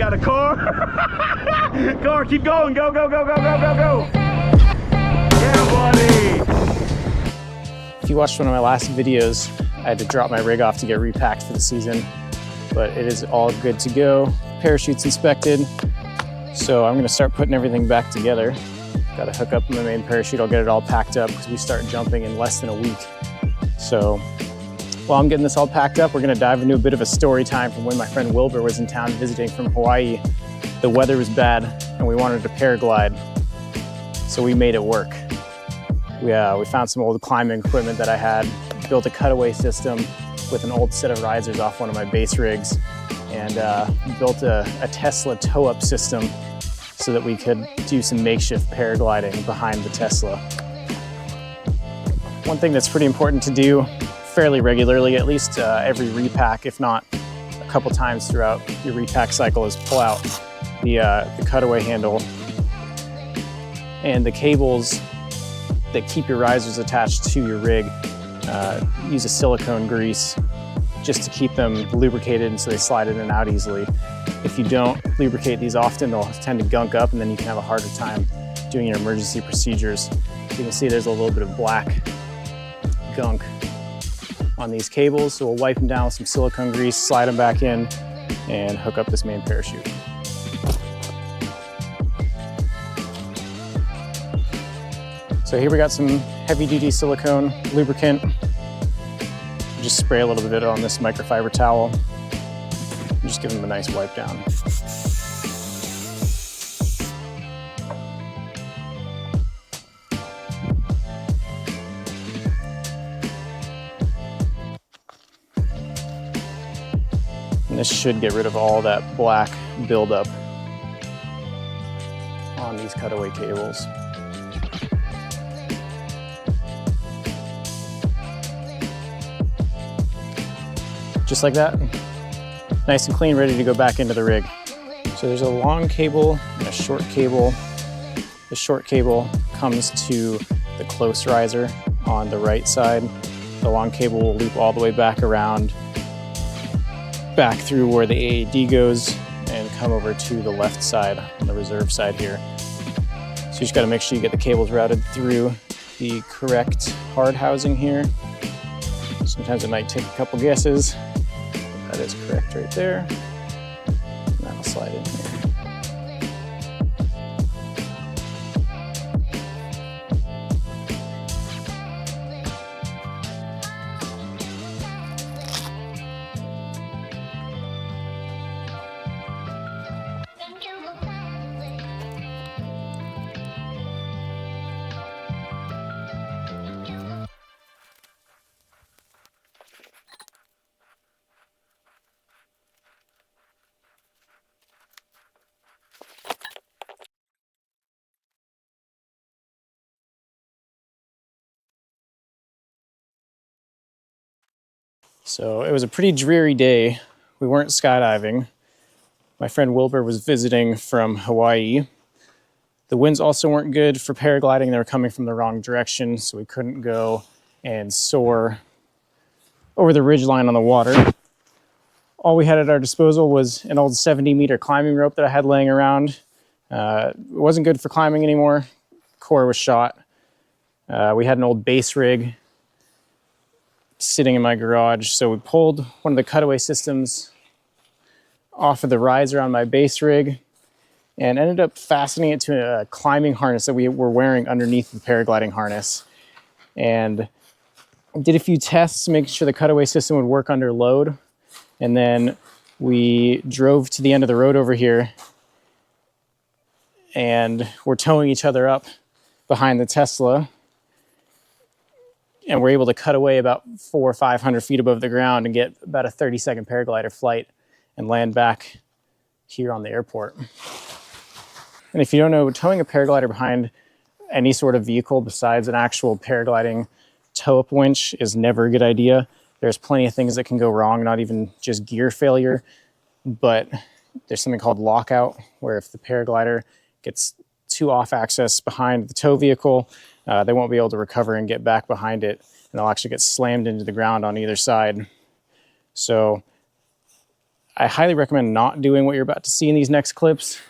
got a car. Car, keep going. Go, go, go, go, go, go, go. Yeah, buddy. If you watched one of my last videos, I had to drop my rig off to get repacked for the season, but it is all good to go. Parachute's inspected. So I'm gonna start putting everything back together. Got to hook up my main parachute. I'll get it all packed up because we start jumping in less than a week. So while I'm getting this all packed up, we're gonna dive into a bit of a story time from when my friend Wilbur was in town visiting from Hawaii. The weather was bad and we wanted to paraglide. So we made it work. We found some old climbing equipment that I had, built a cutaway system with an old set of risers off one of my base rigs, and built a Tesla tow-up system so that we could do some makeshift paragliding behind the Tesla. One thing that's pretty important to do fairly regularly, at least every repack, if not a couple times throughout your repack cycle, is pull out the cutaway handle and the cables that keep your risers attached to your rig. Use a silicone grease just to keep them lubricated and so they slide in and out easily. If you don't lubricate these often, they'll tend to gunk up and then you can have a harder time doing your emergency procedures. You can see there's a little bit of black gunk on these cables, so we'll wipe them down with some silicone grease, slide them back in, and hook up this main parachute. So here we got some heavy-duty silicone lubricant. Just spray a little bit on this microfiber towel. And just give them a nice wipe down. And this should get rid of all that black buildup on these cutaway cables. Just like that, nice and clean, ready to go back into the rig. So there's a long cable and a short cable. The short cable comes to the close riser on the right side. The long cable will loop all the way back around, back through where the AAD goes, and come over to the left side on the reserve side here. So you just gotta make sure you get the cables routed through the correct hard housing here. Sometimes it might take a couple guesses. That is correct right there. And that'll slide in here. So it was a pretty dreary day. We weren't skydiving. My friend Wilbur was visiting from Hawaii. The winds also weren't good for paragliding. They were coming from the wrong direction, so we couldn't go and soar over the ridgeline on the water. All we had at our disposal was an old 70-meter climbing rope that I had laying around. It wasn't good for climbing anymore. Core was shot. We had an old base rig sitting in my garage, so we pulled one of the cutaway systems off of the riser on my base rig and ended up fastening it to a climbing harness that we were wearing underneath the paragliding harness, and did a few tests to make sure the cutaway system would work under load. And then we drove to the end of the road over here and we're towing each other up behind the Tesla, and we're able to cut away about 400 or 500 feet above the ground and get about a 30-second paraglider flight and land back here on the airport. And if you don't know, towing a paraglider behind any sort of vehicle besides an actual paragliding tow-up winch is never a good idea. There's plenty of things that can go wrong, not even just gear failure, but there's something called lockout, where if the paraglider gets too off axis behind the tow vehicle, they won't be able to recover and get back behind it, and they'll actually get slammed into the ground on either side. So I highly recommend not doing what you're about to see in these next clips.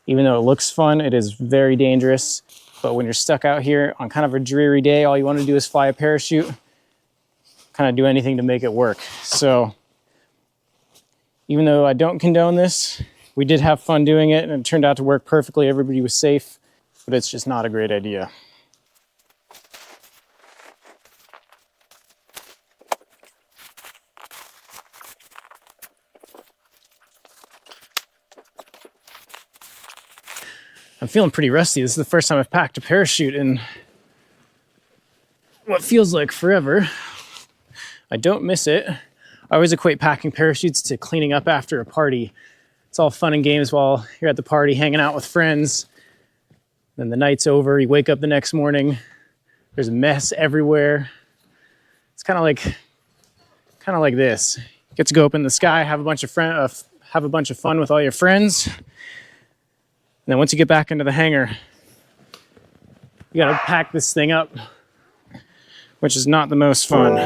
Even though it looks fun, it is very dangerous. But when you're stuck out here on kind of a dreary day, all you want to do is fly a parachute, kind of do anything to make it work. So even though I don't condone this, we did have fun doing it and it turned out to work perfectly. Everybody was safe, but it's just not a great idea. I'm feeling pretty rusty. This is the first time I've packed a parachute in what feels like forever. I don't miss it. I always equate packing parachutes to cleaning up after a party. It's all fun and games while you're at the party hanging out with friends. Then the night's over, you wake up the next morning, there's a mess everywhere. It's kind of like this. You get to go up in the sky, have a bunch of fun with all your friends. And then once you get back into the hangar, you gotta pack this thing up, which is not the most fun.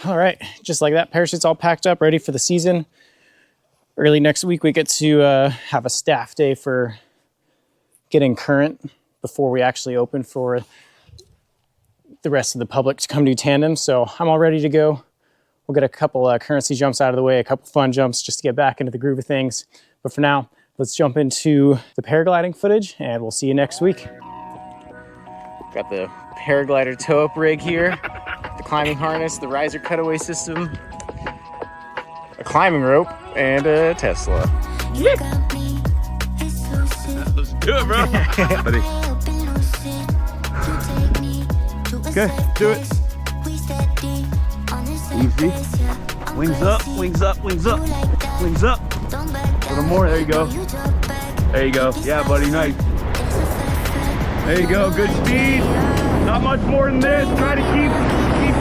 All right, just like that, parachute's all packed up, ready for the season. Early next week, we get to have a staff day for getting current before we actually open for the rest of the public to come do tandem. So I'm all ready to go. We'll get a couple currency jumps out of the way, a couple fun jumps just to get back into the groove of things. But for now, let's jump into the paragliding footage and we'll see you next week. Got the Paraglider tow-up rig here, the climbing harness, the riser cutaway system, a climbing rope, and a Tesla. Yeah. Let's do it, bro. Buddy. Okay, do it. Easy. Wings up, wings up, wings up, wings up. A little more, there you go. There you go. Yeah, buddy, nice. There you go, good speed. Not much more than this. Try to keep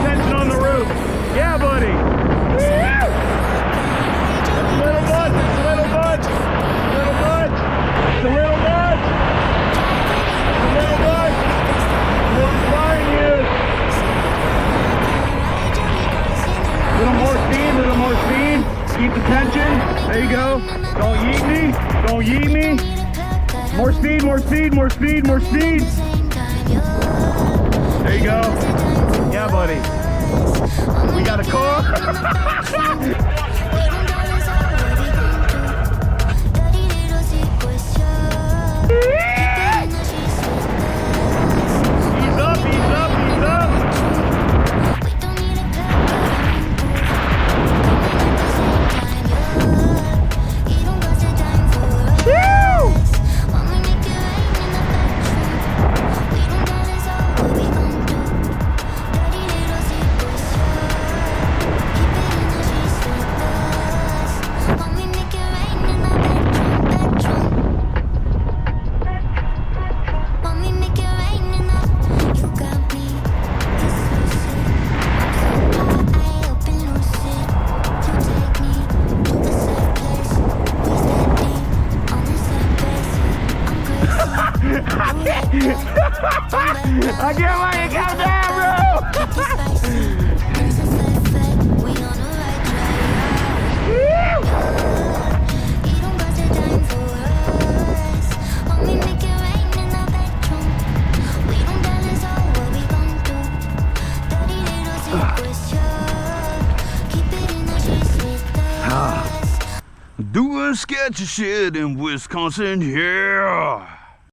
tension on the roof. Yeah, buddy. Yeah. That's a little much, it's a little much, little much. It's a little much. It's a little much. More flying you. Little more speed, little more speed. Keep the tension. There you go. Don't yeet me. Don't yeet me. More speed, more speed, more speed, more speed. There you go. Yeah, buddy. We got a car. Ease up, ease up, ease up. I can't let you come down, bro! Doing sketchy shit in Wisconsin, yeah.